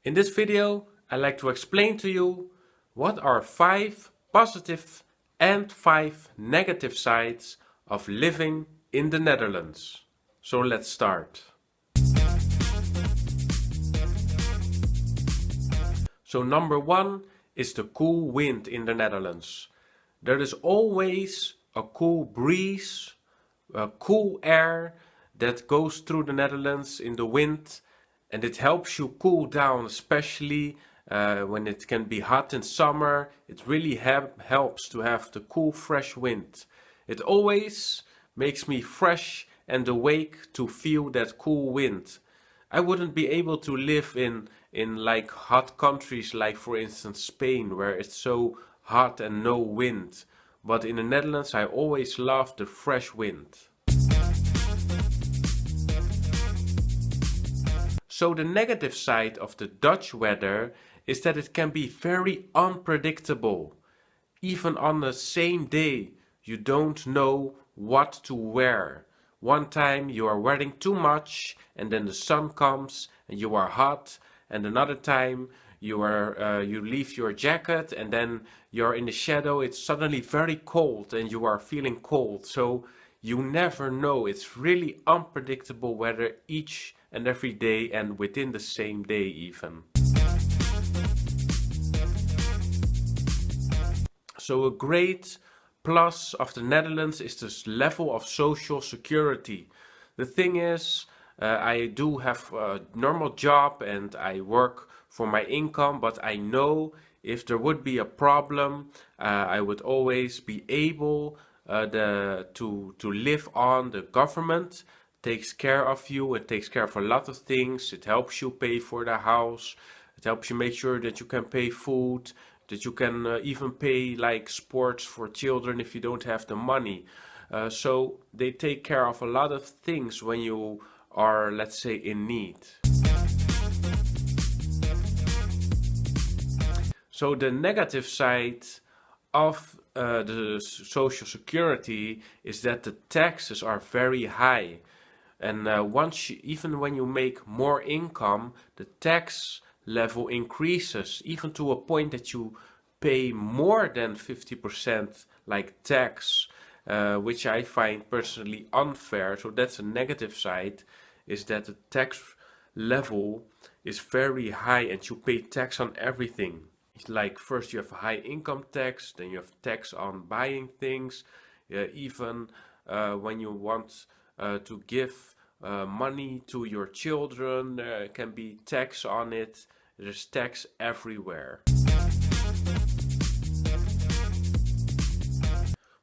In this video, I'd like to explain to you what are 5 positive and 5 negative sides of living in the Netherlands. So let's start. So number 1 is the cool wind in the Netherlands. There is always a cool breeze, a cool air that goes through the Netherlands in the wind, and it helps you cool down, especially when it can be hot in summer. It really helps to have the cool, fresh wind. It always makes me fresh and awake to feel that cool wind. I wouldn't be able to live in like hot countries like for instance Spain, where it's so hot and no wind. But in the Netherlands I always love the fresh wind. So the negative side of the Dutch weather is that it can be very unpredictable. Even on the same day, you don't know what to wear. One time you are wearing too much and then the sun comes and you are hot, and another time you leave your jacket and then you're in the shadow, it's suddenly very cold and you are feeling cold. So you never know. It's really unpredictable weather each and every day and within the same day even. So a great plus of the Netherlands is this level of social security. The thing is, I do have a normal job and I work for my income, but I know if there would be a problem, I would always be able to live on. The government takes care of you, it takes care of a lot of things. It helps you pay for the house, it helps you make sure that you can pay food, that you can even pay like sports for children if you don't have the money. So they take care of a lot of things when you are, let's say, in need. So the negative side of the social security is that the taxes are very high. And even when you make more income, the tax level increases, even to a point that you pay more than 50% like tax, which I find personally unfair. So that's a negative side, is that the tax level is very high and you pay tax on everything. It's like first you have a high income tax, then you have tax on buying things, even when you want to give money to your children, there can be tax on it. There's tax everywhere.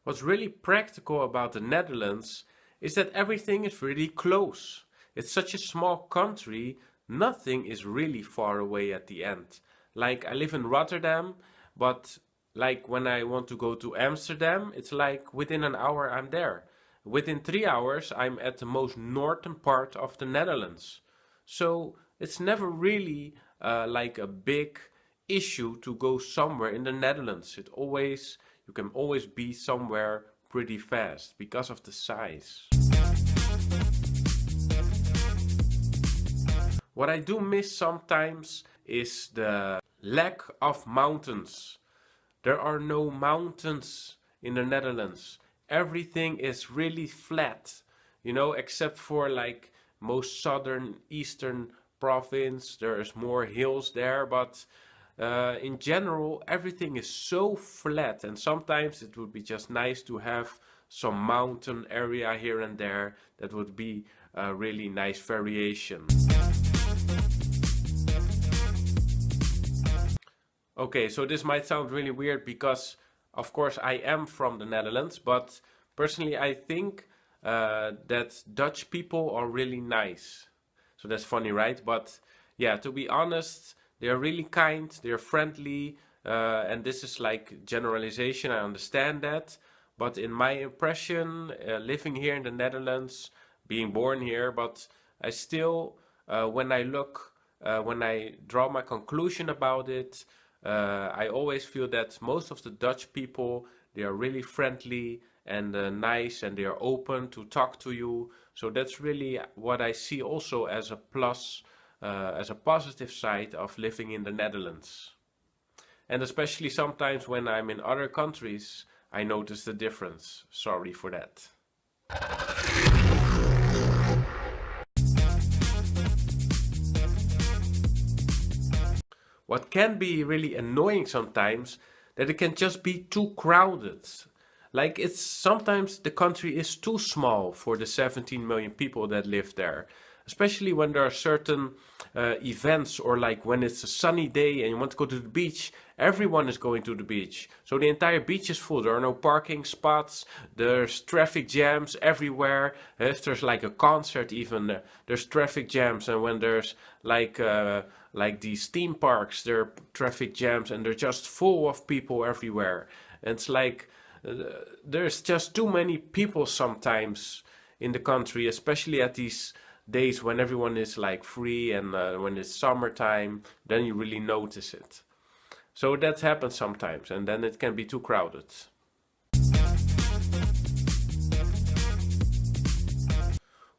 What's really practical about the Netherlands is that everything is really close. It's such a small country, nothing is really far away at the end. Like I live in Rotterdam, but like when I want to go to Amsterdam, it's like within an hour I'm there. Within 3 hours I'm at the most northern part of the Netherlands. So it's never really like a big issue to go somewhere in the Netherlands. You can always be somewhere pretty fast because of the size. What I do miss sometimes is the lack of mountains. There are no mountains in the Netherlands. Everything is really flat, except for like most southern eastern province. There's more hills there, but in general everything is so flat, and sometimes it would be just nice to have some mountain area here and there. That would be a really nice variation. Okay, so this might sound really weird because of course I am from the Netherlands, but personally I think that Dutch people are really nice. So that's funny, right? But yeah, to be honest, they are really kind, they are friendly, and this is like generalization, I understand that. But in my impression, living here in the Netherlands, being born here, but I still, when I draw my conclusion about it, I always feel that most of the Dutch people, they are really friendly and nice, and they are open to talk to you. So that's really what I see also as a plus as a positive side of living in the Netherlands. And especially sometimes when I'm in other countries, I notice the difference. Sorry for that. What can be really annoying sometimes, that it can just be too crowded. Like it's sometimes the country is too small for the 17 million people that live there. Especially when there are certain events, or like when it's a sunny day and you want to go to the beach, everyone is going to the beach. So the entire beach is full. There are no parking spots, there's traffic jams everywhere. If there's like a concert even, there's traffic jams. And when there's like these theme parks, there are traffic jams and they're just full of people everywhere. And it's like there's just too many people sometimes in the country, especially at these days when everyone is like free and when it's summertime, then you really notice it. So that happens sometimes, and then it can be too crowded.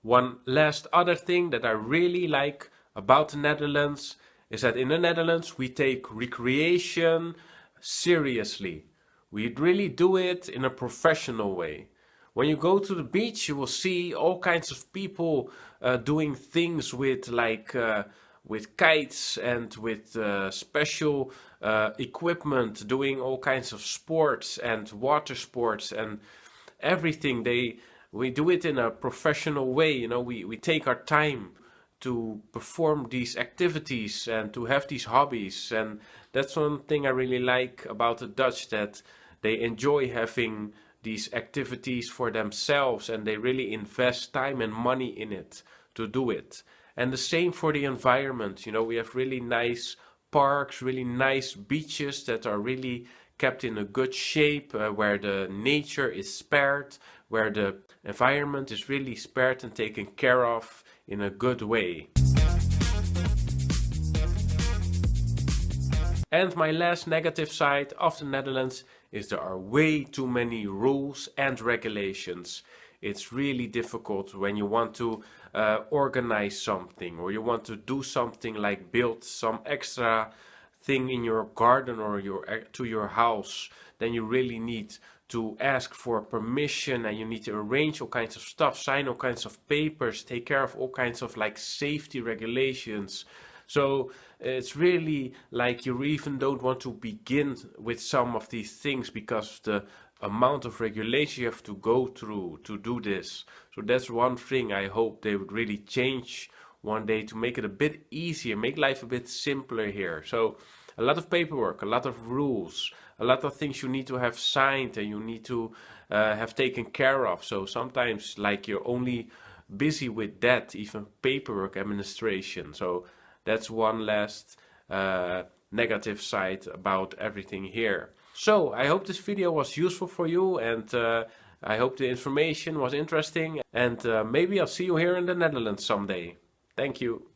One last other thing that I really like about the Netherlands is that in the Netherlands we take recreation seriously. We really do it in a professional way. When you go to the beach, you will see all kinds of people doing things with with kites and with special equipment, doing all kinds of sports and water sports and everything. We do it in a professional way. You know, we take our time to perform these activities and to have these hobbies. And that's one thing I really like about the Dutch, that they enjoy having these activities for themselves, and they really invest time and money in it to do it. And the same for the environment. You know, we have really nice parks, really nice beaches that are really kept in a good shape, where the nature is spared, where the environment is really spared and taken care of in a good way. And my last negative side of the Netherlands is there are way too many rules and regulations. It's really difficult when you want to organize something, or you want to do something like build some extra thing in your garden or to your house. Then you really need to ask for permission, and you need to arrange all kinds of stuff, sign all kinds of papers, take care of all kinds of like safety regulations. So it's really like you even don't want to begin with some of these things because of the amount of regulation you have to go through to do this. So that's one thing I hope they would really change one day, to make it a bit easier, make life a bit simpler here. So a lot of paperwork, a lot of rules, a lot of things you need to have signed and you need to have taken care of. So sometimes like you're only busy with that, even paperwork administration. So that's one last negative side about everything here. So I hope this video was useful for you, and I hope the information was interesting, and maybe I'll see you here in the Netherlands someday. Thank you.